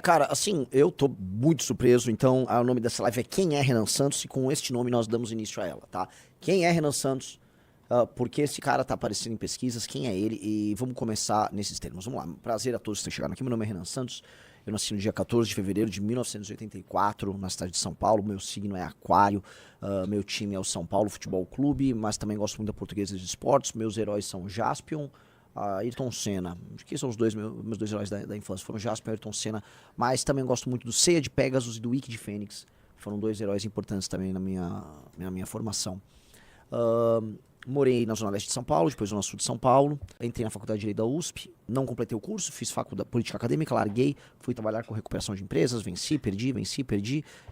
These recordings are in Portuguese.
Cara, assim, eu tô muito surpreso, então o nome dessa live é Quem é Renan Santos, e com este nome nós damos início a ela, tá? Quem é Renan Santos, por que esse cara tá aparecendo em pesquisas, quem é ele, e vamos começar nesses termos. Vamos lá, prazer a todos que estão chegando aqui, meu nome é Renan Santos, eu nasci no dia 14 de fevereiro de 1984, na cidade de São Paulo, meu signo é aquário, meu time é o São Paulo Futebol Clube, mas também gosto muito da Portuguesa de Esportes, meus heróis são Jaspion, Ayrton Senna, que são os meus dois heróis da infância, foram Jasper e Ayrton Senna, mas também gosto muito do Seiya de Pegasus e do Ikki de Fênix, foram dois heróis importantes também na minha formação. Morei na Zona Leste de São Paulo, depois Zona Sul de São Paulo, entrei na Faculdade de Direito da USP, não completei o curso, fiz faculdade política acadêmica, larguei, fui trabalhar com recuperação de empresas, venci, perdi,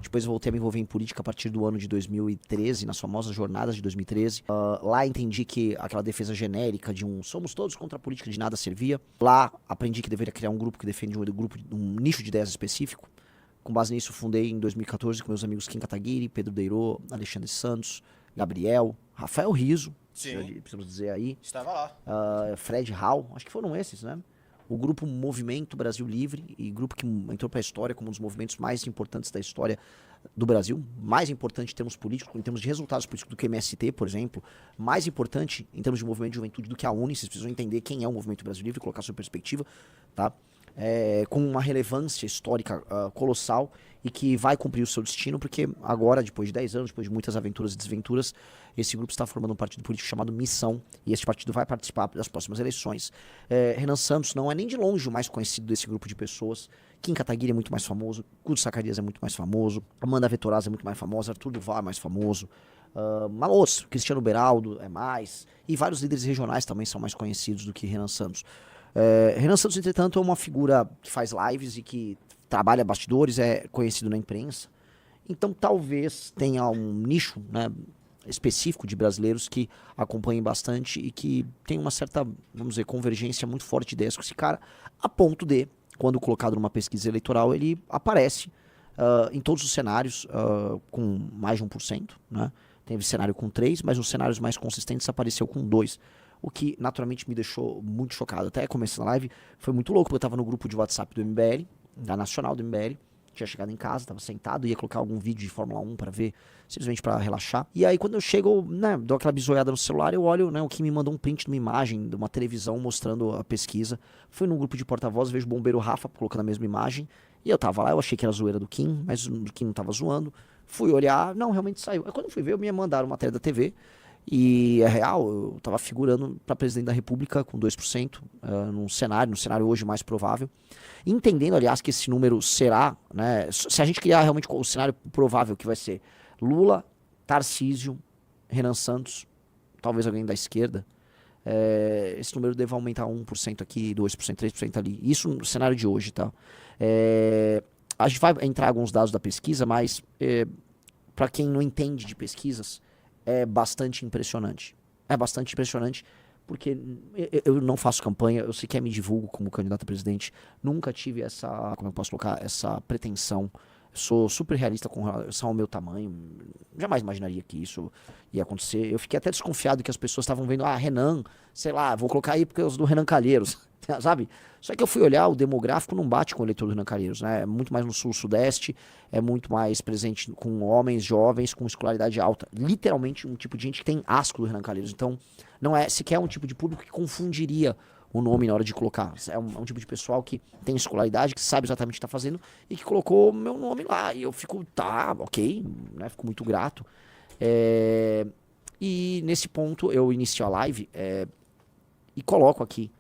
depois voltei a me envolver em política a partir do ano de 2013, nas famosas jornadas de 2013. Lá entendi que aquela defesa genérica de somos todos contra a política de nada servia. Lá aprendi que deveria criar um grupo que defende um nicho de ideias específico. Com base nisso, fundei em 2014 com meus amigos Kim Kataguiri, Pedro Deirô, Alexandre Santos, Gabriel, Rafael Riso, precisamos dizer aí. Estava lá. Fred Hall, acho que foram esses, né? O grupo Movimento Brasil Livre, e grupo que entrou para a história como um dos movimentos mais importantes da história do Brasil, mais importante em termos políticos, em termos de resultados políticos do que o MST, por exemplo, mais importante em termos de movimento de juventude do que a UNE. Vocês precisam entender quem é o Movimento Brasil Livre e colocar a sua perspectiva, tá? Com uma relevância histórica colossal e que vai cumprir o seu destino, porque agora, depois de 10 anos, depois de muitas aventuras e desventuras, esse grupo está formando um partido político chamado Missão, e esse partido vai participar das próximas eleições. Renan Santos não é nem de longe o mais conhecido desse grupo de pessoas. Kim Kataguiri é muito mais famoso, Guto Zacarias é muito mais famoso, Amanda Vetorazza é muito mais famosa, Arthur Duval é mais famoso, outros, Cristiano Beraldo é mais, e vários líderes regionais também são mais conhecidos do que Renan Santos. Renan Santos, entretanto, é uma figura que faz lives e que trabalha bastidores, é conhecido na imprensa. Então, talvez tenha um nicho, né, específico de brasileiros que acompanhem bastante e que tem uma certa, vamos dizer, convergência muito forte de ideias com esse cara, a ponto de, quando colocado numa pesquisa eleitoral, ele aparece em todos os cenários com mais de 1%, né? Teve cenário com 3%, mas nos cenários mais consistentes apareceu com 2%. O que naturalmente me deixou muito chocado. Até começando a live, foi muito louco, porque eu tava no grupo de WhatsApp do MBL, da Nacional do MBL, tinha chegado em casa, tava sentado, ia colocar algum vídeo de Fórmula 1 pra ver, simplesmente pra relaxar. E aí quando eu chego, né, dou aquela bisoiada no celular, eu olho, né, o que me mandou um print de uma imagem, de uma televisão mostrando a pesquisa. Fui num grupo de porta-voz, vejo o bombeiro Rafa colocando a mesma imagem, e eu tava lá, eu achei que era zoeira do Kim, mas o Kim não tava zoando. Fui olhar, não, realmente saiu. Aí quando eu fui ver, me mandaram matéria da TV, e é real, eu tava figurando para presidente da República com 2%, no cenário hoje mais provável. Entendendo, aliás, que esse número será, né, se a gente criar realmente o cenário provável que vai ser Lula, Tarcísio, Renan Santos, talvez alguém da esquerda, esse número deve aumentar 1% aqui, 2%, 3% ali. Isso no cenário de hoje, tá? A gente vai entrar alguns dados da pesquisa, mas para quem não entende de pesquisas, é bastante impressionante. É bastante impressionante porque eu não faço campanha, eu sequer me divulgo como candidato a presidente, nunca tive essa, como eu posso colocar, essa pretensão. Sou super realista com relação ao meu tamanho, jamais imaginaria que isso ia acontecer. Eu fiquei até desconfiado que as pessoas estavam vendo, Renan, sei lá, vou colocar aí porque eu sou do Renan Calheiros, sabe? Só que eu fui olhar, o demográfico não bate com o eleitor do Renan Calheiros, né? É muito mais no sul-sudeste, é muito mais presente com homens jovens com escolaridade alta. Literalmente um tipo de gente que tem asco do Renan Calheiros. Então, não é sequer um tipo de público que confundiria o nome na hora de colocar. É um tipo de pessoal que tem escolaridade, que sabe exatamente o que está fazendo e que colocou meu nome lá. E eu fico, ok, né? Fico muito grato. E nesse ponto eu inicio a live e coloco aqui.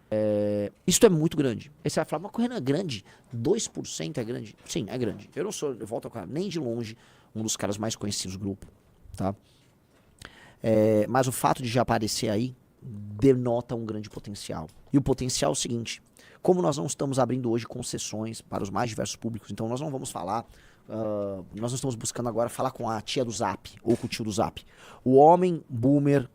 Isso é muito grande. Aí você vai falar, mas o Renan é grande? 2% é grande? Sim, é grande. Eu não sou, eu volto a falar, nem de longe um dos caras mais conhecidos do grupo, tá? Mas o fato de já aparecer aí denota um grande potencial. E o potencial é o seguinte: como nós não estamos abrindo hoje concessões para os mais diversos públicos, então nós não vamos falar, nós não estamos buscando agora falar com a tia do Zap ou com o tio do Zap. O homem boomer,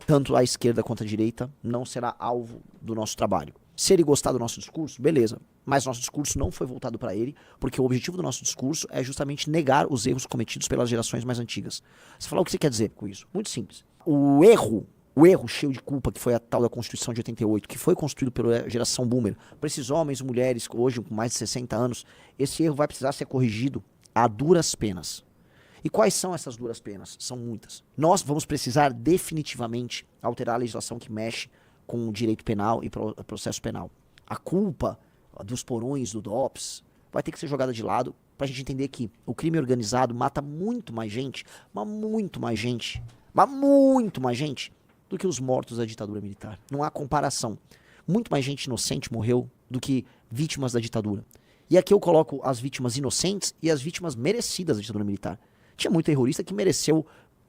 tanto à esquerda quanto à direita, não será alvo do nosso trabalho. Se ele gostar do nosso discurso, beleza. Mas nosso discurso não foi voltado para ele, porque o objetivo do nosso discurso é justamente negar os erros cometidos pelas gerações mais antigas. Você fala, o que você quer dizer com isso? Muito simples. O erro O erro cheio de culpa que foi a tal da Constituição de 88, que foi construído pela geração boomer, para esses homens e mulheres hoje com mais de 60 anos, esse erro vai precisar ser corrigido a duras penas. E quais são essas duras penas? São muitas. Nós vamos precisar definitivamente alterar a legislação que mexe com o direito penal e processo penal. A culpa dos porões, do DOPS, vai ter que ser jogada de lado pra gente entender que o crime organizado mata muito mais gente, mas muito mais gente do que os mortos da ditadura militar. Não há comparação. Muito mais gente inocente morreu do que vítimas da ditadura. E aqui eu coloco as vítimas inocentes e as vítimas merecidas da ditadura militar. Tinha muito terrorista que mereceu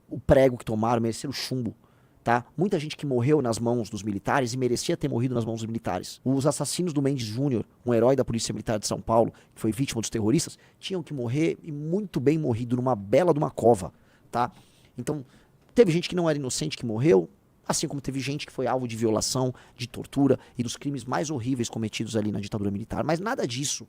o prego que tomaram, mereceu o chumbo, tá? Muita gente que morreu nas mãos dos militares e merecia ter morrido nas mãos dos militares. Os assassinos do Mendes Júnior, um herói da Polícia Militar de São Paulo, que foi vítima dos terroristas, tinham que morrer e muito bem morrido numa bela de uma cova, tá? Então, teve gente que não era inocente que morreu, assim como teve gente que foi alvo de violação, de tortura e dos crimes mais horríveis cometidos ali na ditadura militar. Mas nada disso,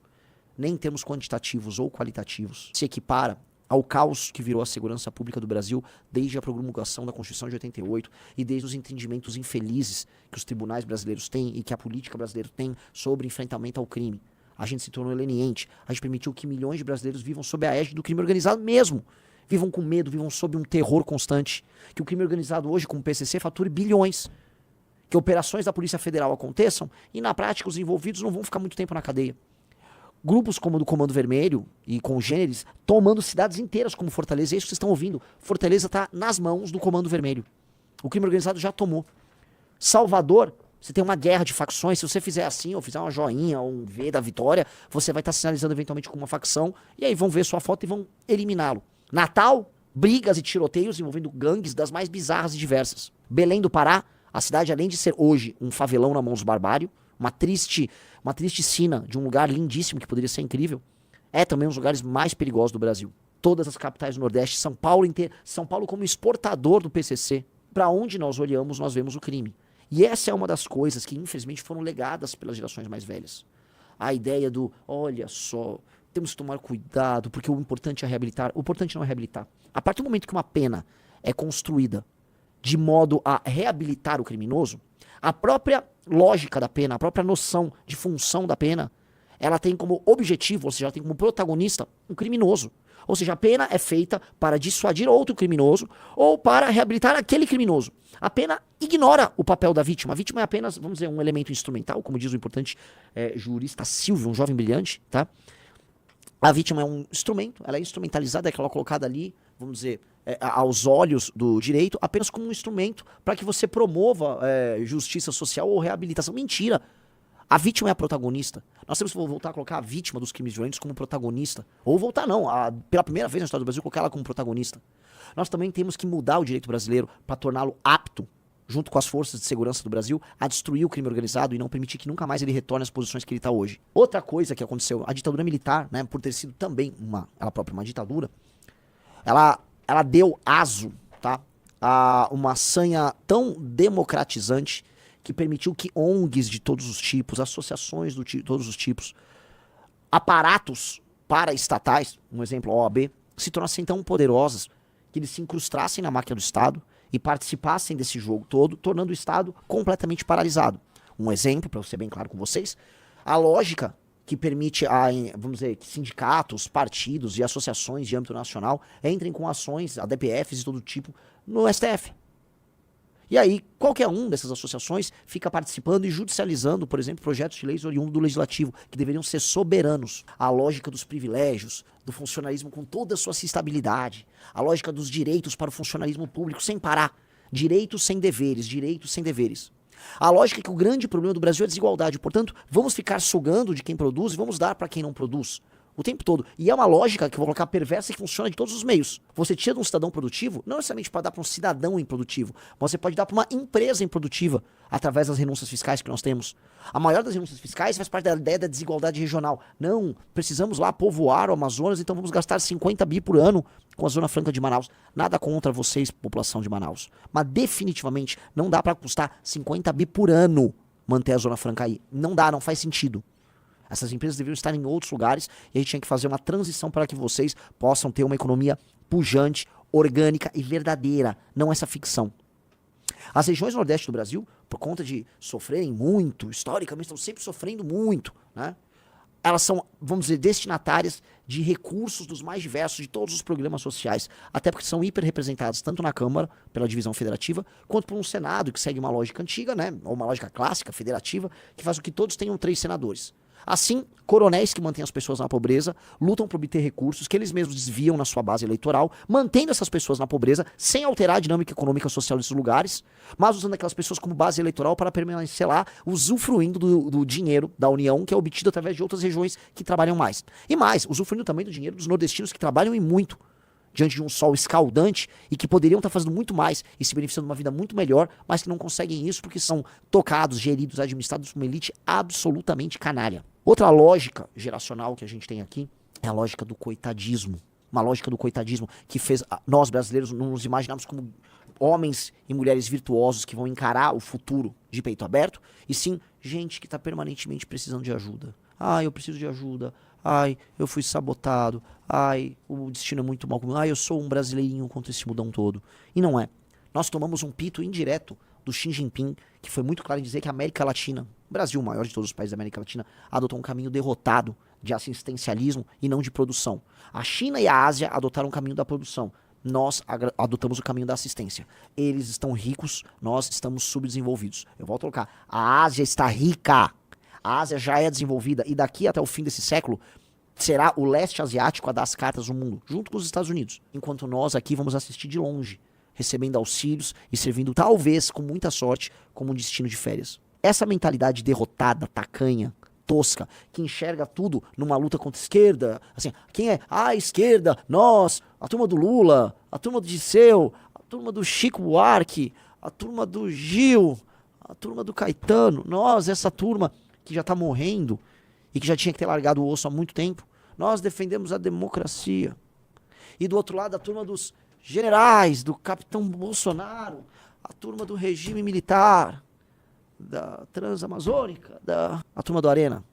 nem em termos quantitativos ou qualitativos, se equipara ao caos que virou a segurança pública do Brasil desde a promulgação da Constituição de 88 e desde os entendimentos infelizes que os tribunais brasileiros têm e que a política brasileira tem sobre enfrentamento ao crime. A gente se tornou leniente, a gente permitiu que milhões de brasileiros vivam sob a égide do crime organizado mesmo. Vivam com medo, vivam sob um terror constante. Que o crime organizado hoje, como o PCC, fature bilhões. Que operações da Polícia Federal aconteçam e, na prática, os envolvidos não vão ficar muito tempo na cadeia. Grupos como o do Comando Vermelho e congêneres tomando cidades inteiras como Fortaleza. É isso que vocês estão ouvindo. Fortaleza está nas mãos do Comando Vermelho. O crime organizado já tomou. Salvador, você tem uma guerra de facções. Se você fizer assim, ou fizer uma joinha, ou um V da vitória, você vai estar sinalizando eventualmente com uma facção. E aí vão ver sua foto e vão eliminá-lo. Natal, brigas e tiroteios envolvendo gangues das mais bizarras e diversas. Belém do Pará, a cidade, além de ser hoje um favelão na mão dos barbários, uma triste sina de um lugar lindíssimo que poderia ser incrível, é também um dos lugares mais perigosos do Brasil. Todas as capitais do Nordeste, São Paulo inteiro, São Paulo como exportador do PCC. Para onde nós olhamos, nós vemos o crime. E essa é uma das coisas que, infelizmente, foram legadas pelas gerações mais velhas. A ideia do, olha só, temos que tomar cuidado, porque o importante é reabilitar. O importante não é reabilitar. A partir do momento que uma pena é construída de modo a reabilitar o criminoso, a própria lógica da pena, a própria noção de função da pena, ela tem como objetivo, ou seja, ela tem como protagonista um criminoso. Ou seja, a pena é feita para dissuadir outro criminoso ou para reabilitar aquele criminoso. A pena ignora o papel da vítima. A vítima é apenas, vamos dizer, um elemento instrumental, como diz o importante jurista Silvio, um jovem brilhante, tá? A vítima é um instrumento, ela é instrumentalizada, ela é colocada ali, vamos dizer, aos olhos do direito, apenas como um instrumento para que você promova justiça social ou reabilitação. Mentira! A vítima é a protagonista. Nós temos que voltar a colocar a vítima dos crimes violentos como protagonista. Ou voltar não, pela primeira vez na história do Brasil, colocar ela como protagonista. Nós também temos que mudar o direito brasileiro para torná-lo apto, junto com as forças de segurança do Brasil, a destruir o crime organizado e não permitir que nunca mais ele retorne às posições que ele está hoje. Outra coisa que aconteceu, a ditadura militar, né, por ter sido também ela própria uma ditadura, ela deu aso, tá, a uma sanha tão democratizante que permitiu que ONGs de todos os tipos, associações de todos os tipos, aparatos paraestatais, um exemplo, a OAB, se tornassem tão poderosas que eles se incrustassem na máquina do Estado e participassem desse jogo todo, tornando o Estado completamente paralisado. Um exemplo, para eu ser bem claro com vocês, a lógica que permite, vamos dizer, que sindicatos, partidos e associações de âmbito nacional entrem com ações, ADPFs de todo tipo, no STF. E aí, qualquer um dessas associações fica participando e judicializando, por exemplo, projetos de leis oriundos do Legislativo, que deveriam ser soberanos. A lógica dos privilégios, do funcionalismo com toda a sua estabilidade, a lógica dos direitos para o funcionalismo público sem parar. Direitos sem deveres, direitos sem deveres. A lógica é que o grande problema do Brasil é a desigualdade. Portanto, vamos ficar sugando de quem produz e vamos dar para quem não produz. O tempo todo. E é uma lógica que eu vou colocar perversa que funciona de todos os meios. Você tira de um cidadão produtivo, não necessariamente para dar para um cidadão improdutivo, mas você pode dar para uma empresa improdutiva, através das renúncias fiscais que nós temos. A maior das renúncias fiscais faz parte da ideia da desigualdade regional. Não, precisamos lá povoar o Amazonas, então vamos gastar 50 bi por ano com a Zona Franca de Manaus. Nada contra vocês, população de Manaus. Mas definitivamente não dá para custar 50 bi por ano manter a Zona Franca aí. Não dá, não faz sentido. Essas empresas deveriam estar em outros lugares e a gente tinha que fazer uma transição para que vocês possam ter uma economia pujante, orgânica e verdadeira, não essa ficção. As regiões nordeste do Brasil, por conta de sofrerem muito, historicamente estão sempre sofrendo muito, né? Elas são, vamos dizer, destinatárias de recursos dos mais diversos de todos os programas sociais, até porque são hiperrepresentadas tanto na Câmara, pela divisão federativa, quanto por um Senado que segue uma lógica antiga, né, ou uma lógica clássica, federativa, que faz com que todos tenham 3 senadores. Assim, coronéis que mantêm as pessoas na pobreza lutam por obter recursos que eles mesmos desviam na sua base eleitoral, mantendo essas pessoas na pobreza sem alterar a dinâmica econômica e social desses lugares, mas usando aquelas pessoas como base eleitoral para permanecer lá, usufruindo do dinheiro da União, que é obtido através de outras regiões que trabalham mais. E mais, usufruindo também do dinheiro dos nordestinos que trabalham e muito, diante de um sol escaldante e que poderiam estar fazendo muito mais e se beneficiando de uma vida muito melhor, mas que não conseguem isso porque são tocados, geridos, administrados por uma elite absolutamente canalha. Outra lógica geracional que a gente tem aqui é a lógica do coitadismo. Uma lógica do coitadismo que fez nós brasileiros não nos imaginarmos como homens e mulheres virtuosos que vão encarar o futuro de peito aberto, e sim gente que está permanentemente precisando de ajuda. Eu preciso de ajuda. Eu fui sabotado. O destino é muito mal comigo. Eu sou um brasileirinho contra esse mundão todo. E não é. Nós tomamos um pito indireto do Xi Jinping, que foi muito claro em dizer que a América Latina, o Brasil, o maior de todos os países da América Latina, adotou um caminho derrotado de assistencialismo e não de produção. A China e a Ásia adotaram o caminho da produção. Nós adotamos o caminho da assistência. Eles estão ricos, nós estamos subdesenvolvidos. Eu volto a colocar. A Ásia está rica. A Ásia já é desenvolvida e daqui até o fim desse século será o leste asiático a dar as cartas no mundo, junto com os Estados Unidos. Enquanto nós aqui vamos assistir de longe, recebendo auxílios e servindo, talvez, com muita sorte, como um destino de férias. Essa mentalidade derrotada, tacanha, tosca, que enxerga tudo numa luta contra a esquerda, assim, quem é? A esquerda, nós, a turma do Lula, a turma do Disseu, a turma do Chico Buarque, a turma do Gil, a turma do Caetano, nós, essa turma que já tá morrendo e que já tinha que ter largado o osso há muito tempo, nós defendemos a democracia. E do outro lado, a turma dos generais, do capitão Bolsonaro, a turma do regime militar, da Transamazônica, a turma do Arena,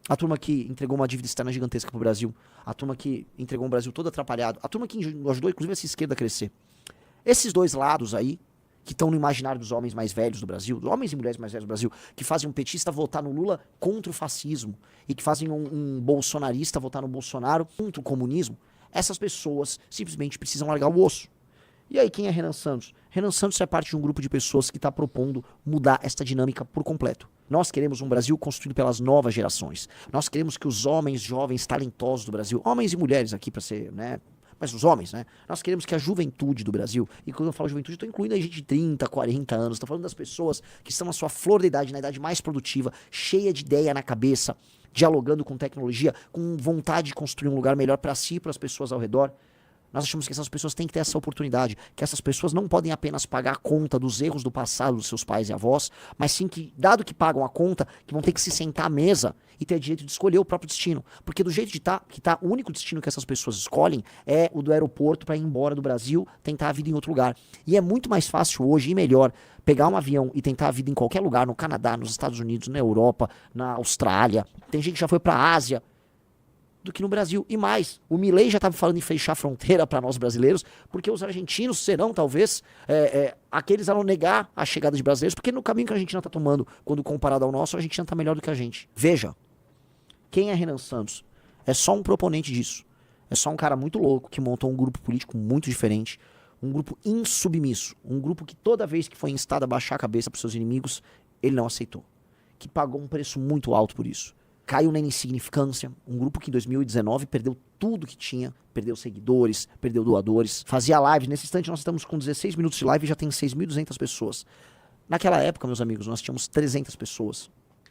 a turma que entregou uma dívida externa gigantesca pro Brasil, a turma que entregou um Brasil todo atrapalhado, a turma que ajudou, inclusive, essa esquerda a crescer. Esses dois lados aí, que estão no imaginário dos homens mais velhos do Brasil, dos homens e mulheres mais velhos do Brasil, que fazem um petista votar no Lula contra o fascismo, e que fazem um bolsonarista votar no Bolsonaro contra o comunismo, essas pessoas simplesmente precisam largar o osso. E aí, quem é Renan Santos? Renan Santos é parte de um grupo de pessoas que está propondo mudar esta dinâmica por completo. Nós queremos um Brasil construído pelas novas gerações. Nós queremos que os homens jovens talentosos do Brasil, homens e mulheres aqui para ser, né, mas os homens, né? Nós queremos que a juventude do Brasil, e quando eu falo juventude, estou incluindo a gente de 30, 40 anos, estou falando das pessoas que estão na sua flor da idade, na idade mais produtiva, cheia de ideia na cabeça, dialogando com tecnologia, com vontade de construir um lugar melhor para si e para as pessoas ao redor. Nós achamos que essas pessoas têm que ter essa oportunidade, que essas pessoas não podem apenas pagar a conta dos erros do passado dos seus pais e avós, mas sim que, dado que pagam a conta, que vão ter que se sentar à mesa e ter direito de escolher o próprio destino. Porque do jeito que tá, o único destino que essas pessoas escolhem é o do aeroporto para ir embora do Brasil, tentar a vida em outro lugar. E é muito mais fácil hoje e melhor pegar um avião e tentar a vida em qualquer lugar, no Canadá, nos Estados Unidos, na Europa, na Austrália. Tem gente que já foi para a Ásia, do que no Brasil. E mais, o Milei já estava falando em fechar a fronteira para nós brasileiros, porque os argentinos serão, talvez, aqueles a não negar a chegada de brasileiros, porque no caminho que a Argentina está tomando, quando comparado ao nosso, a Argentina está melhor do que a gente. Veja, quem é Renan Santos? É só um proponente disso. É só um cara muito louco que montou um grupo político muito diferente, um grupo insubmisso, um grupo que toda vez que foi instado a baixar a cabeça para os seus inimigos, ele não aceitou. Que pagou um preço muito alto por isso. Caiu na insignificância, um grupo que em 2019 perdeu tudo que tinha, perdeu seguidores, perdeu doadores, fazia lives, nesse instante nós estamos com 16 minutos de live e já tem 6.200 pessoas. Naquela época, meus amigos, nós tínhamos 300 pessoas.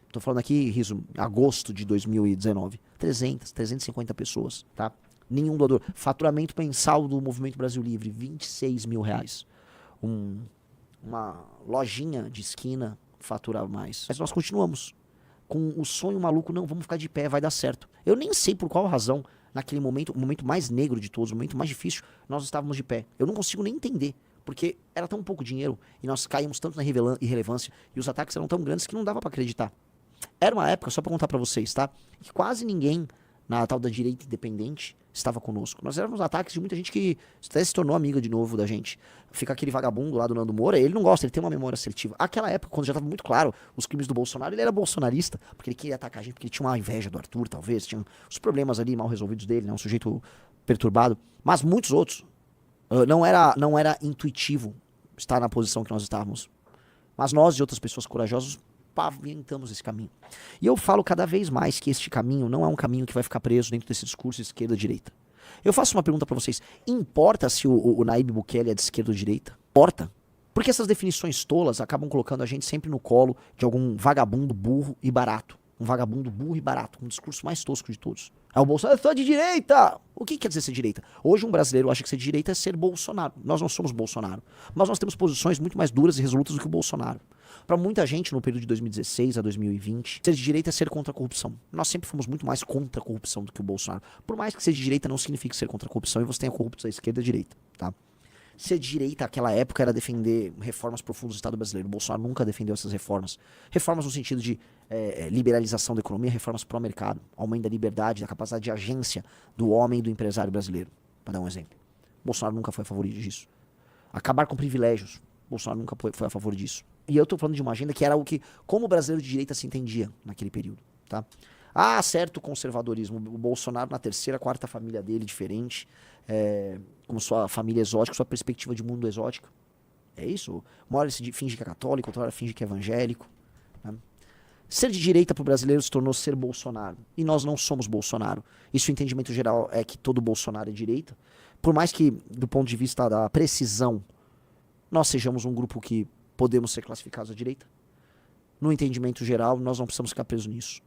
Tô falando aqui, riso, agosto de 2019, 350 pessoas, tá? Nenhum doador. Faturamento mensal do Movimento Brasil Livre, R$26 mil. Uma lojinha de esquina fatura mais. Mas nós continuamos com o sonho maluco, não, vamos ficar de pé, vai dar certo. Eu nem sei por qual razão, naquele momento, o momento mais negro de todos, o momento mais difícil, nós estávamos de pé. Eu não consigo nem entender, porque era tão pouco dinheiro, e nós caímos tanto na irrelevância, e os ataques eram tão grandes que não dava pra acreditar. Era uma época, só pra contar pra vocês, tá? Que quase ninguém na tal da direita independente, estava conosco. Nós éramos ataques de muita gente que até se tornou amiga de novo da gente. Fica aquele vagabundo lá do Nando Moura, ele não gosta, ele tem uma memória seletiva. Aquela época, quando já estava muito claro os crimes do Bolsonaro, ele era bolsonarista, porque ele queria atacar a gente, porque ele tinha uma inveja do Arthur, talvez, tinha os problemas ali mal resolvidos dele, né, um sujeito perturbado. Mas muitos outros, não era intuitivo estar na posição que nós estávamos. Mas nós e outras pessoas corajosas pavimentamos esse caminho. E eu falo cada vez mais que este caminho não é um caminho que vai ficar preso dentro desse discurso esquerda-direita. Eu faço uma pergunta pra vocês. Importa se o Nayib Bukele é de esquerda ou direita? Importa. Porque essas definições tolas acabam colocando a gente sempre no colo de algum vagabundo burro e barato. Um vagabundo burro e barato, com o discurso mais tosco de todos. É o Bolsonaro, eu sou de direita! O que quer dizer ser direita? Hoje um brasileiro acha que ser de direita é ser Bolsonaro. Nós não somos Bolsonaro. Mas nós temos posições muito mais duras e resolutas do que o Bolsonaro. Para muita gente, no período de 2016 a 2020, ser de direita é ser contra a corrupção. Nós sempre fomos muito mais contra a corrupção do que o Bolsonaro. Por mais que ser de direita não signifique ser contra a corrupção e você tenha corruptos à esquerda e à direita, tá? Ser de direita naquela época era defender reformas profundas do Estado brasileiro. O Bolsonaro nunca defendeu essas reformas. Reformas no sentido de liberalização da economia, reformas pró-mercado, aumento da liberdade, da capacidade de agência do homem e do empresário brasileiro. Para dar um exemplo. O Bolsonaro nunca foi a favor disso. Acabar com privilégios. O Bolsonaro nunca foi a favor disso. E eu tô falando de uma agenda que era o que, como o brasileiro de direita se entendia naquele período, tá? Ah, certo conservadorismo. O Bolsonaro na terceira, quarta família dele, diferente, com sua família exótica, sua perspectiva de mundo exótica. É isso? Uma hora ele finge que é católico, outra hora finge que é evangélico. Né? Ser de direita pro brasileiro se tornou ser Bolsonaro. E nós não somos Bolsonaro. Isso o entendimento geral é que todo Bolsonaro é direita. Por mais que, do ponto de vista da precisão, nós sejamos um grupo que podemos ser classificados à direita. No entendimento geral, nós não precisamos ficar presos nisso.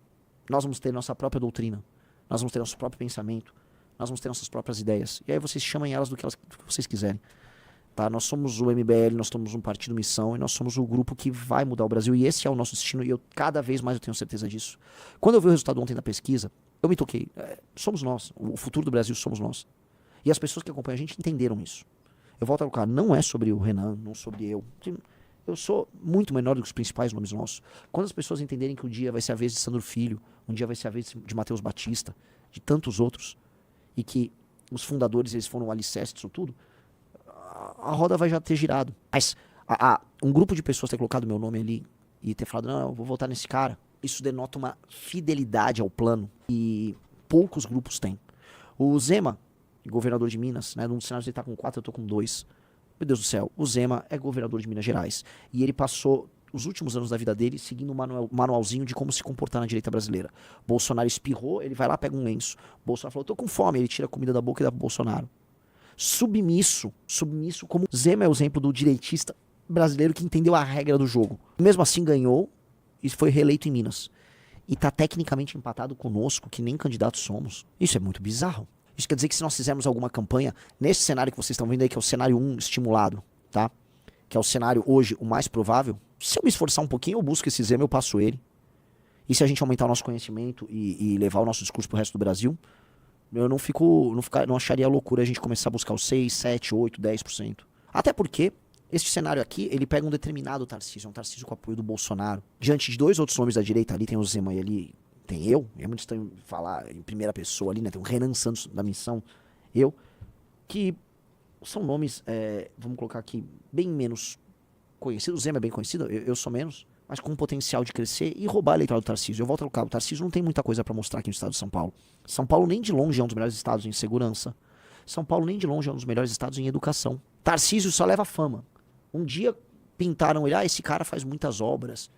Nós vamos ter nossa própria doutrina. Nós vamos ter nosso próprio pensamento. Nós vamos ter nossas próprias ideias. E aí vocês chamem elas do que vocês quiserem. Tá? Nós somos o MBL, nós somos um partido missão e nós somos o grupo que vai mudar o Brasil. E esse é o nosso destino e cada vez mais eu tenho certeza disso. Quando eu vi o resultado ontem da pesquisa, eu me toquei. Somos nós. O futuro do Brasil somos nós. E as pessoas que acompanham a gente entenderam isso. Eu volto a colocar, não é sobre o Renan, não sobre eu. Eu sou muito menor do que os principais nomes nossos. Quando as pessoas entenderem que um dia vai ser a vez de Sandro Filho, um dia vai ser a vez de Matheus Batista, de tantos outros, e que os fundadores eles foram o alicerce disso tudo, a roda vai já ter girado. Mas um grupo de pessoas ter colocado meu nome ali e ter falado, não, eu vou votar nesse cara, isso denota uma fidelidade ao plano e poucos grupos têm. O Zema, governador de Minas, né, num dos cenários ele tá com 4, eu tô com 2. Meu Deus do céu, o Zema é governador de Minas Gerais. E ele passou os últimos anos da vida dele seguindo um manualzinho de como se comportar na direita brasileira. Bolsonaro espirrou, ele vai lá, pega um lenço. Bolsonaro falou, tô com fome, ele tira a comida da boca e dá pro Bolsonaro. Submisso como Zema é o exemplo do direitista brasileiro que entendeu a regra do jogo. Mesmo assim ganhou e foi reeleito em Minas. E tá tecnicamente empatado conosco, que nem candidatos somos. Isso é muito bizarro. Isso quer dizer que se nós fizermos alguma campanha, nesse cenário que vocês estão vendo aí, que é o cenário 1 estimulado, tá? Que é o cenário hoje o mais provável, se eu me esforçar um pouquinho, eu busco esse Zema, eu passo ele. E se a gente aumentar o nosso conhecimento e levar o nosso discurso pro resto do Brasil, eu não acharia loucura a gente começar a buscar os 6, 7, 8, 10%. Até porque este cenário aqui, ele pega um determinado Tarcísio, um Tarcísio com apoio do Bolsonaro. Diante de 2 outros nomes da direita, ali tem o Zema e ali tem eu, é muito estranho falar em primeira pessoa ali, né? Tem o Renan Santos da missão, eu, que são nomes, vamos colocar aqui, bem menos conhecidos. O Zema é bem conhecido, eu sou menos, mas com um potencial de crescer e roubar a eleitorado do Tarcísio. Eu volto a colocar, o Tarcísio não tem muita coisa pra mostrar aqui no estado de São Paulo. São Paulo nem de longe é um dos melhores estados em segurança. São Paulo nem de longe é um dos melhores estados em educação. Tarcísio só leva fama. Um dia pintaram ele, esse cara faz muitas obras.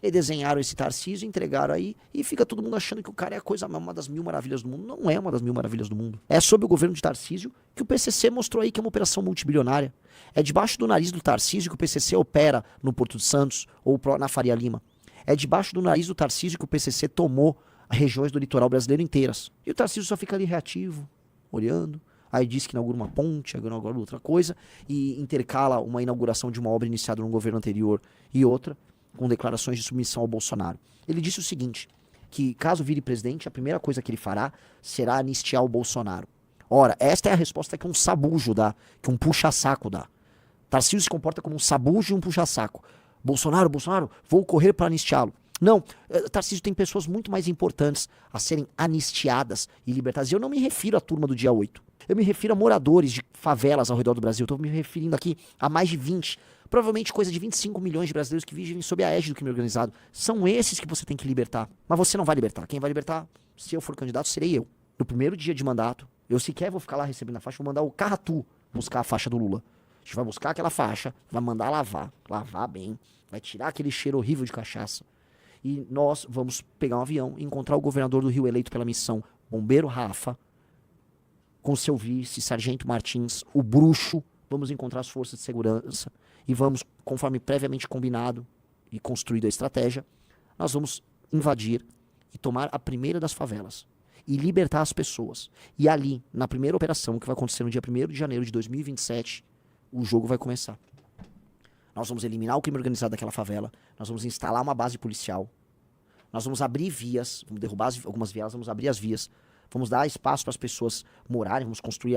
E desenharam esse Tarcísio, entregaram aí, e fica todo mundo achando que o cara é uma das 1000 maravilhas do mundo. Não é uma das 1000 maravilhas do mundo. É sob o governo de Tarcísio que o PCC mostrou aí que é uma operação multibilionária. É debaixo do nariz do Tarcísio que o PCC opera no Porto de Santos ou na Faria Lima. É debaixo do nariz do Tarcísio que o PCC tomou regiões do litoral brasileiro inteiras. E o Tarcísio só fica ali reativo, olhando. Aí diz que inaugura uma ponte, inaugura outra coisa, e intercala uma inauguração de uma obra iniciada no governo anterior e outra, com declarações de submissão ao Bolsonaro. Ele disse o seguinte, que caso vire presidente, a primeira coisa que ele fará será anistiar o Bolsonaro. Ora, esta é a resposta que um sabujo dá, que um puxa-saco dá. Tarcísio se comporta como um sabujo e um puxa-saco. Bolsonaro, vou correr para anistiá-lo. Não, Tarcísio, tem pessoas muito mais importantes a serem anistiadas e libertadas. E eu não me refiro à turma do dia 8. Eu me refiro a moradores de favelas ao redor do Brasil. Estou me referindo aqui a mais de 20, provavelmente coisa de 25 milhões de brasileiros que vivem sob a égide do crime organizado. São esses que você tem que libertar. Mas você não vai libertar. Quem vai libertar, se eu for candidato, serei eu. No primeiro dia de mandato, eu sequer vou ficar lá recebendo a faixa, vou mandar o Carratu buscar a faixa do Lula. A gente vai buscar aquela faixa, vai mandar lavar bem, vai tirar aquele cheiro horrível de cachaça. E nós vamos pegar um avião e encontrar o governador do Rio eleito pela missão, Bombeiro Rafa, com seu vice, Sargento Martins, o bruxo. Vamos encontrar as forças de segurança e vamos, conforme previamente combinado e construído a estratégia, nós vamos invadir e tomar a primeira das favelas e libertar as pessoas. E ali, na primeira operação, que vai acontecer no dia 1º de janeiro de 2027, o jogo vai começar. Nós vamos eliminar o crime organizado daquela favela, nós vamos instalar uma base policial, nós vamos abrir vias, vamos derrubar algumas vias, vamos abrir as vias, vamos dar espaço para as pessoas morarem, vamos construir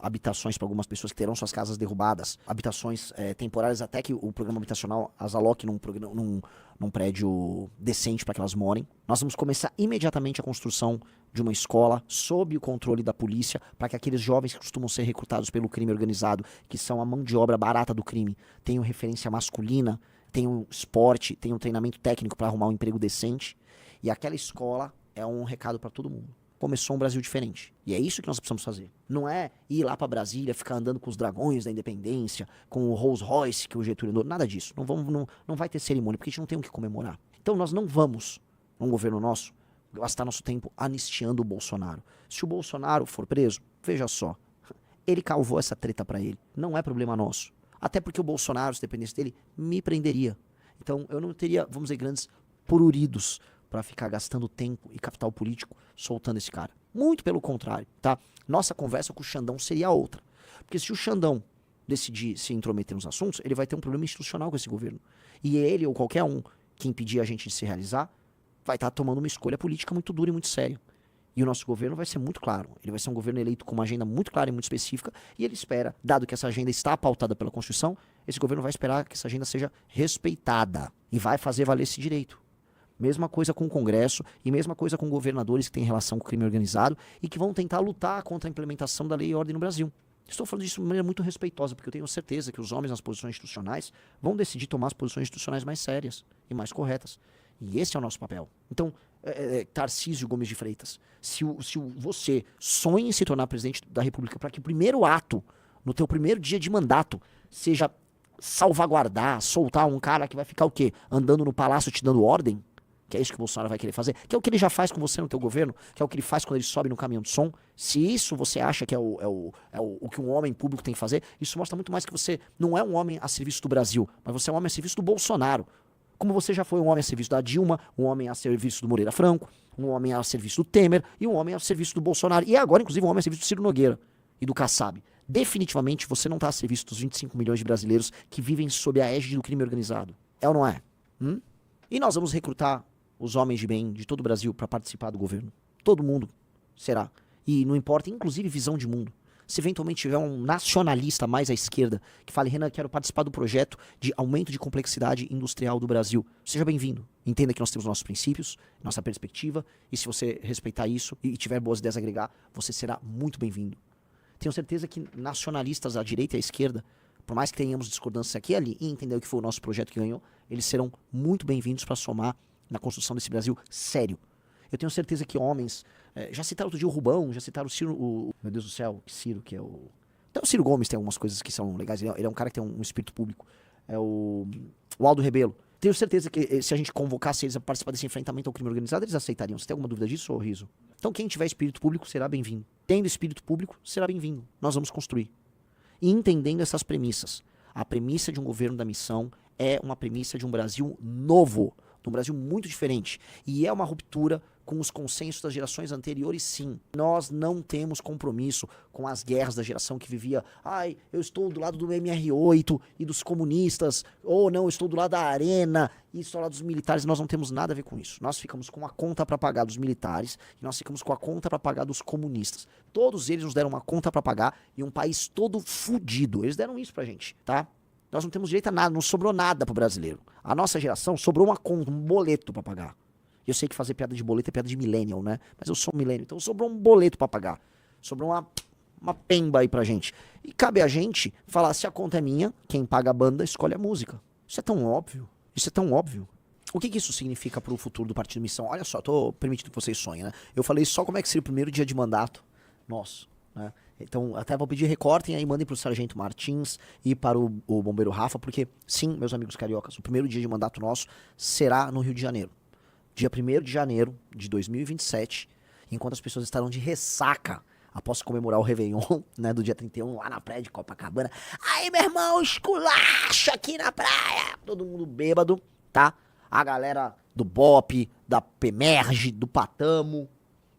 habitações para algumas pessoas que terão suas casas derrubadas, habitações temporárias até que o programa habitacional as aloque num prédio decente para que elas morem. Nós vamos começar imediatamente a construção de uma escola sob o controle da polícia para que aqueles jovens que costumam ser recrutados pelo crime organizado, que são a mão de obra barata do crime, tenham referência masculina, tenham esporte, tenham treinamento técnico para arrumar um emprego decente. E aquela escola é um recado para todo mundo. Começou um Brasil diferente. E é isso que nós precisamos fazer. Não é ir lá pra Brasília, ficar andando com os dragões da independência, com o Rolls Royce que o Getúlio andou. Nada disso. Não vai ter cerimônia, porque a gente não tem o que comemorar. Então nós não vamos, num governo nosso, gastar nosso tempo anistiando o Bolsonaro. Se o Bolsonaro for preso, veja só, ele calvou essa treta pra ele. Não é problema nosso. Até porque o Bolsonaro, se dependesse dele, me prenderia. Então eu não teria, vamos dizer, grandes pruridos para ficar gastando tempo e capital político soltando esse cara. Muito pelo contrário, tá? Nossa conversa com o Xandão seria outra. Porque se o Xandão decidir se intrometer nos assuntos, ele vai ter um problema institucional com esse governo. E ele ou qualquer um que impedir a gente de se realizar vai estar tomando uma escolha política muito dura e muito séria. E o nosso governo vai ser muito claro. Ele vai ser um governo eleito com uma agenda muito clara e muito específica. E ele espera, dado que essa agenda está pautada pela Constituição, esse governo vai esperar que essa agenda seja respeitada. E vai fazer valer esse direito. Mesma coisa com o Congresso e mesma coisa com governadores que têm relação com o crime organizado e que vão tentar lutar contra a implementação da lei e ordem no Brasil. Estou falando disso de maneira muito respeitosa, porque eu tenho certeza que os homens nas posições institucionais vão decidir tomar as posições institucionais mais sérias e mais corretas. E esse é o nosso papel. Então, Tarcísio Gomes de Freitas, se você sonha em se tornar presidente da República para que o primeiro ato, no teu primeiro dia de mandato, seja salvaguardar, soltar um cara que vai ficar o quê? Andando no palácio te dando ordem? Que é isso que o Bolsonaro vai querer fazer, que é o que ele já faz com você no teu governo, que é o que ele faz quando ele sobe no caminhão de som. Se isso você acha que é o que um homem público tem que fazer, isso mostra muito mais que você não é um homem a serviço do Brasil, mas você é um homem a serviço do Bolsonaro. Como você já foi um homem a serviço da Dilma, um homem a serviço do Moreira Franco, um homem a serviço do Temer e um homem a serviço do Bolsonaro. E agora, inclusive, um homem a serviço do Ciro Nogueira e do Kassab. Definitivamente, você não está a serviço dos 25 milhões de brasileiros que vivem sob a égide do crime organizado. É ou não é? E nós vamos recrutar os homens de bem de todo o Brasil para participar do governo. Todo mundo será. E não importa, inclusive, visão de mundo. Se eventualmente tiver um nacionalista mais à esquerda que fale, Renan, quero participar do projeto de aumento de complexidade industrial do Brasil, seja bem-vindo. Entenda que nós temos nossos princípios, nossa perspectiva, e se você respeitar isso e tiver boas ideias a agregar, você será muito bem-vindo. Tenho certeza que nacionalistas à direita e à esquerda, por mais que tenhamos discordâncias aqui e ali, e entender o que foi o nosso projeto que ganhou, eles serão muito bem-vindos para somar na construção desse Brasil sério. Eu tenho certeza que homens, já citaram outro dia o Rubão, já citaram o Ciro, meu Deus do céu, que Ciro, que é o... Até o Ciro Gomes tem algumas coisas que são legais, ele é um cara que tem um espírito público. É o Aldo Rebelo. Tenho certeza que se a gente convocasse eles a participar desse enfrentamento ao crime organizado, eles aceitariam. Você tem alguma dúvida disso, ô Riso? Então quem tiver espírito público será bem-vindo. Tendo espírito público, será bem-vindo. Nós vamos construir. E entendendo essas premissas. A premissa de um governo da missão é uma premissa de um Brasil novo. Um Brasil muito diferente. E é uma ruptura com os consensos das gerações anteriores, sim. Nós não temos compromisso com as guerras da geração que vivia, eu estou do lado do MR8 e dos comunistas, ou não, eu estou do lado da Arena e estou do lado dos militares. Nós não temos nada a ver com isso. Nós ficamos com a conta para pagar dos militares e nós ficamos com a conta para pagar dos comunistas. Todos eles nos deram uma conta para pagar e um país todo fudido. Eles deram isso pra gente, tá? Nós não temos direito a nada, não sobrou nada pro brasileiro. A nossa geração sobrou uma conta, um boleto pra pagar. Eu sei que fazer piada de boleto é piada de millennial, né? Mas eu sou um millennial, então sobrou um boleto pra pagar. Sobrou uma pemba aí pra gente. E cabe a gente falar, se a conta é minha, quem paga a banda escolhe a música. Isso é tão óbvio. Isso é tão óbvio. O que isso significa pro futuro do Partido Missão? Olha só, tô permitindo que vocês sonhem, né? Eu falei só como é que seria o primeiro dia de mandato nosso, né? Então, até vou pedir recortem aí, mandem pro Sargento Martins e para o Bombeiro Rafa, porque, sim, meus amigos cariocas, o primeiro dia de mandato nosso será no Rio de Janeiro. Dia 1º de janeiro de 2027, enquanto as pessoas estarão de ressaca após comemorar o Réveillon, né, do dia 31, lá na praia de Copacabana. Aí, meu irmão, esculacha aqui na praia! Todo mundo bêbado, tá? A galera do BOP, da PEMERGE, do Patamo,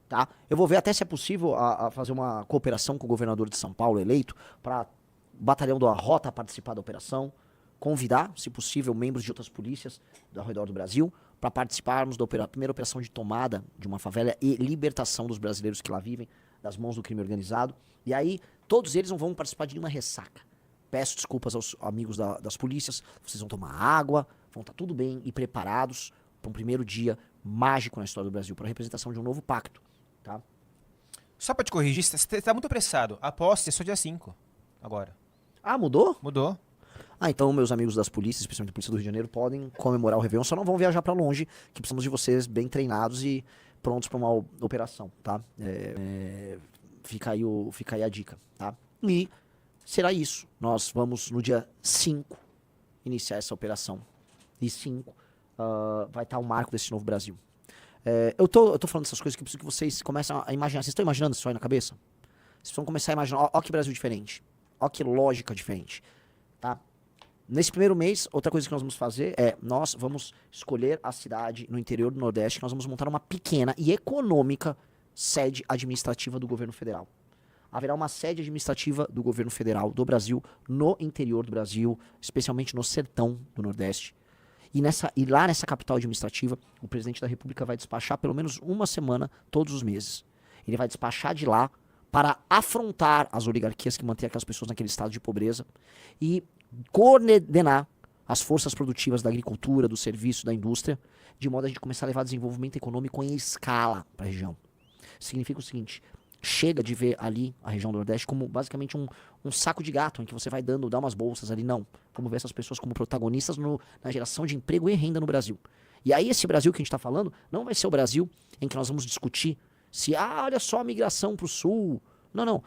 tá? Eu vou ver até se é possível a fazer uma cooperação com o governador de São Paulo eleito para o batalhão da Rota participar da operação, convidar, se possível, membros de outras polícias ao redor do Brasil para participarmos da primeira operação de tomada de uma favela e libertação dos brasileiros que lá vivem das mãos do crime organizado. E aí, todos eles não vão participar de nenhuma ressaca. Peço desculpas aos amigos das polícias, vocês vão tomar água, vão estar tudo bem e preparados para um primeiro dia mágico na história do Brasil, para a representação de um novo pacto. Tá? Só pra te corrigir, você tá muito apressado. A posse é só dia 5, agora. Ah, mudou? Mudou. Ah, então meus amigos das polícias, especialmente a Polícia do Rio de Janeiro, podem comemorar o Réveillon, só não vão viajar pra longe, que precisamos de vocês bem treinados e prontos pra uma operação, tá? Fica aí a dica, tá? E será isso. Nós vamos no dia 5 iniciar essa operação. E 5 vai estar o marco desse novo Brasil. Eu tô falando essas coisas que eu preciso que vocês comecem a imaginar. Vocês estão imaginando isso aí na cabeça? Vocês vão começar a imaginar, ó que Brasil diferente. Ó que lógica diferente. Tá? Nesse primeiro mês, outra coisa que nós vamos fazer nós vamos escolher a cidade no interior do Nordeste, que nós vamos montar uma pequena e econômica sede administrativa do governo federal. Haverá uma sede administrativa do governo federal do Brasil no interior do Brasil, especialmente no sertão do Nordeste. E lá nessa capital administrativa, o presidente da República vai despachar pelo menos uma semana todos os meses. Ele vai despachar de lá para afrontar as oligarquias que mantêm aquelas pessoas naquele estado de pobreza e coordenar as forças produtivas da agricultura, do serviço, da indústria, de modo a gente começar a levar desenvolvimento econômico em escala para a região. Significa o seguinte: chega de ver ali a região do Nordeste como basicamente um saco de gato, em que você vai dá umas bolsas ali. Não. Vamos ver essas pessoas como protagonistas na geração de emprego e renda no Brasil. E aí esse Brasil que a gente está falando não vai ser o Brasil em que nós vamos discutir se, olha só a migração para o Sul. Não.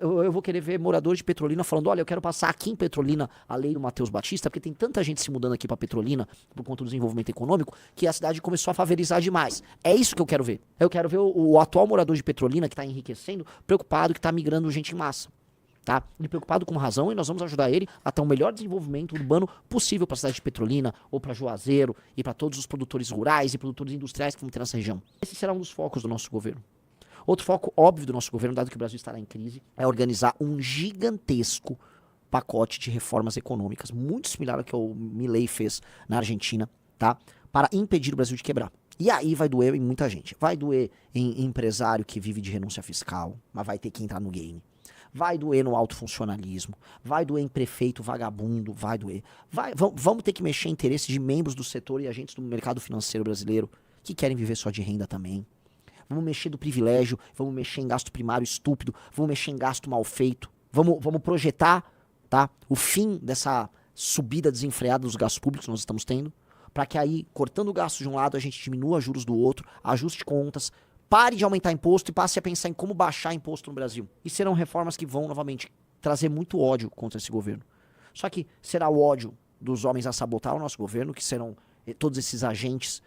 Eu vou querer ver moradores de Petrolina falando, olha, eu quero passar aqui em Petrolina a lei do Matheus Batista, porque tem tanta gente se mudando aqui para Petrolina por conta do desenvolvimento econômico, que a cidade começou a favelizar demais. É isso que eu quero ver. Eu quero ver o atual morador de Petrolina, que está enriquecendo, preocupado, que está migrando gente em massa. Tá? E preocupado com razão, e nós vamos ajudar ele a ter um melhor desenvolvimento urbano possível para a cidade de Petrolina, ou para Juazeiro, e para todos os produtores rurais e produtores industriais que vão ter nessa região. Esse será um dos focos do nosso governo. Outro foco óbvio do nosso governo, dado que o Brasil estará em crise, é organizar um gigantesco pacote de reformas econômicas, muito similar ao que o Milei fez na Argentina, tá? Para impedir o Brasil de quebrar. E aí vai doer em muita gente. Vai doer em empresário que vive de renúncia fiscal, mas vai ter que entrar no game. Vai doer no alto funcionalismo, vai doer em prefeito vagabundo, vai doer. Vamos ter que mexer em interesses de membros do setor e agentes do mercado financeiro brasileiro que querem viver só de renda também. Vamos mexer do privilégio, vamos mexer em gasto primário estúpido, vamos mexer em gasto mal feito, vamos projetar, tá, o fim dessa subida desenfreada dos gastos públicos que nós estamos tendo, para que aí, cortando o gasto de um lado, a gente diminua juros do outro, ajuste contas, pare de aumentar imposto e passe a pensar em como baixar imposto no Brasil. E serão reformas que vão, novamente, trazer muito ódio contra esse governo. Só que será o ódio dos homens a sabotar o nosso governo, que serão todos esses agentes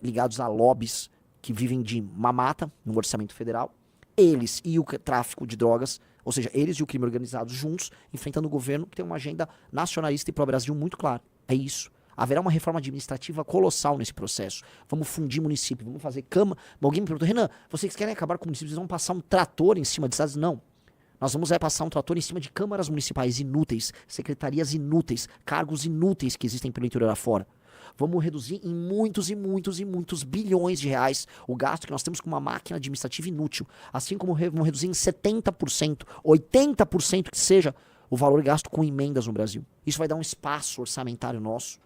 ligados a lobbies que vivem de mamata no orçamento federal, eles e o tráfico de drogas, ou seja, eles e o crime organizado juntos, enfrentando o governo que tem uma agenda nacionalista e pró-Brasil muito clara. É isso. Haverá uma reforma administrativa colossal nesse processo. Vamos fundir município, vamos fazer câmara. Alguém me perguntou, Renan, vocês querem acabar com municípios, vocês vão passar um trator em cima de estados? Não. Nós vamos passar um trator em cima de câmaras municipais inúteis, secretarias inúteis, cargos inúteis que existem pelo interior afora. Vamos reduzir em muitos e muitos e muitos bilhões de reais o gasto que nós temos com uma máquina administrativa inútil. Assim como vamos reduzir em 70%, 80% que seja, o valor gasto com emendas no Brasil. Isso vai dar um espaço orçamentário nosso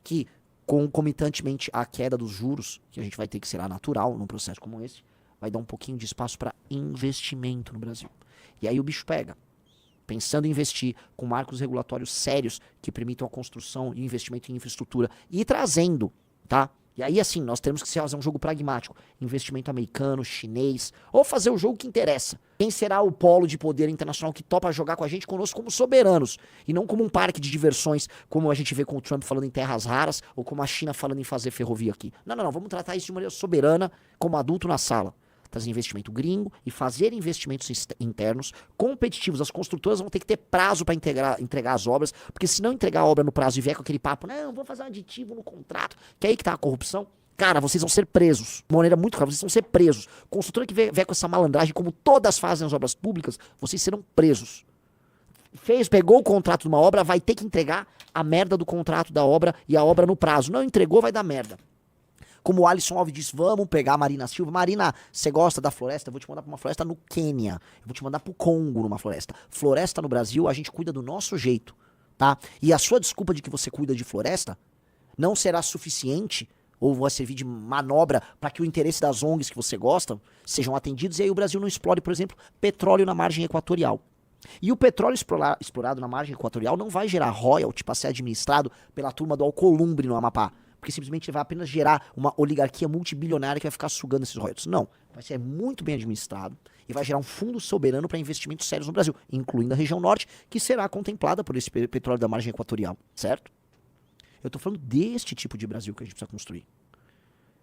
que, concomitantemente à queda dos juros, que a gente vai ter que ser natural num processo como esse, vai dar um pouquinho de espaço para investimento no Brasil. E aí o bicho pega. Pensando em investir com marcos regulatórios sérios que permitam a construção e investimento em infraestrutura e trazendo, tá? E aí, assim, nós temos que fazer um jogo pragmático. Investimento americano, chinês, ou fazer o jogo que interessa. Quem será o polo de poder internacional que topa jogar com a gente conosco como soberanos, e não como um parque de diversões, como a gente vê com o Trump falando em terras raras, ou como a China falando em fazer ferrovia aqui. Não, não, não, vamos tratar isso de maneira soberana, como adulto na sala. Trazer investimento gringo e fazer investimentos internos competitivos. As construtoras vão ter que ter prazo para entregar as obras, porque se não entregar a obra no prazo e vier com aquele papo, não, vou fazer um aditivo no contrato, que é aí que tá a corrupção, cara, vocês vão ser presos. De maneira muito clara, vocês vão ser presos. Construtora que vier com essa malandragem, como todas fazem as obras públicas, vocês serão presos. Pegou o contrato de uma obra, vai ter que entregar a merda do contrato da obra e a obra no prazo. Não entregou, vai dar merda. Como o Alisson Alves disse, vamos pegar a Marina Silva. Marina, você gosta da floresta? Eu vou te mandar pra uma floresta no Quênia. Eu vou te mandar pro Congo numa floresta. Floresta no Brasil, a gente cuida do nosso jeito, tá? E a sua desculpa de que você cuida de floresta não será suficiente ou vai servir de manobra para que o interesse das ONGs que você gosta sejam atendidos e aí o Brasil não explore, por exemplo, petróleo na margem equatorial. E o petróleo explorado na margem equatorial não vai gerar royalty para ser administrado pela turma do Alcolumbre no Amapá. Porque simplesmente vai apenas gerar uma oligarquia multibilionária que vai ficar sugando esses royalties. Não, vai ser muito bem administrado e vai gerar um fundo soberano para investimentos sérios no Brasil, incluindo a região norte, que será contemplada por esse petróleo da margem equatorial, certo? Eu tô falando deste tipo de Brasil que a gente precisa construir.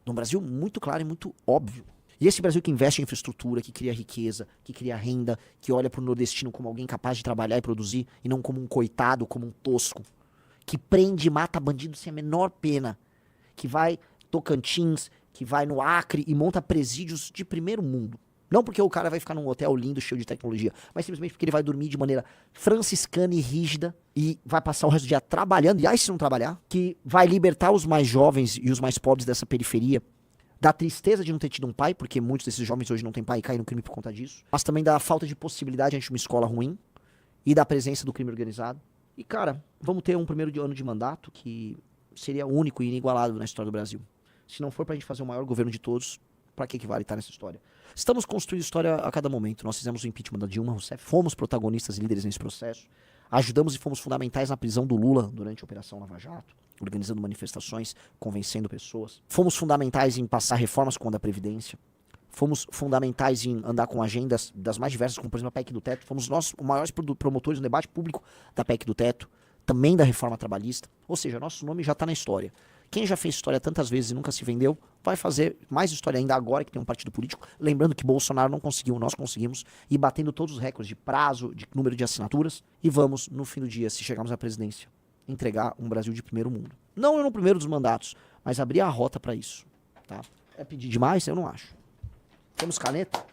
Um Brasil muito claro e muito óbvio. E esse Brasil que investe em infraestrutura, que cria riqueza, que cria renda, que olha pro nordestino como alguém capaz de trabalhar e produzir, e não como um coitado, como um tosco, que prende e mata bandido sem a menor pena, que vai Tocantins, que vai no Acre e monta presídios de primeiro mundo. Não porque o cara vai ficar num hotel lindo, cheio de tecnologia, mas simplesmente porque ele vai dormir de maneira franciscana e rígida e vai passar o resto do dia trabalhando, e aí se não trabalhar, que vai libertar os mais jovens e os mais pobres dessa periferia da tristeza de não ter tido um pai, porque muitos desses jovens hoje não têm pai e caem no crime por conta disso, mas também da falta de possibilidade de uma escola ruim e da presença do crime organizado. E, cara, vamos ter um primeiro ano de mandato que seria único e inigualável na história do Brasil. Se não for pra gente fazer o maior governo de todos, pra que vale estar nessa história? Estamos construindo história a cada momento. Nós fizemos o impeachment da Dilma Rousseff, fomos protagonistas e líderes nesse processo, ajudamos e fomos fundamentais na prisão do Lula durante a Operação Lava Jato, organizando manifestações, convencendo pessoas. Fomos fundamentais em passar reformas como a da Previdência. Fomos fundamentais em andar com agendas das mais diversas, como por exemplo a PEC do Teto. Fomos nós os maiores promotores no debate público da PEC do Teto, também da reforma trabalhista. Ou seja, nosso nome já está na história. Quem já fez história tantas vezes e nunca se vendeu, vai fazer mais história ainda agora que tem um partido político. Lembrando que Bolsonaro não conseguiu, nós conseguimos, e batendo todos os recordes de prazo, de número de assinaturas, e vamos, no fim do dia, se chegarmos à presidência, entregar um Brasil de primeiro mundo. Não no primeiro dos mandatos, mas abrir a rota para isso. Tá? É pedir demais? Eu não acho. Temos caneta?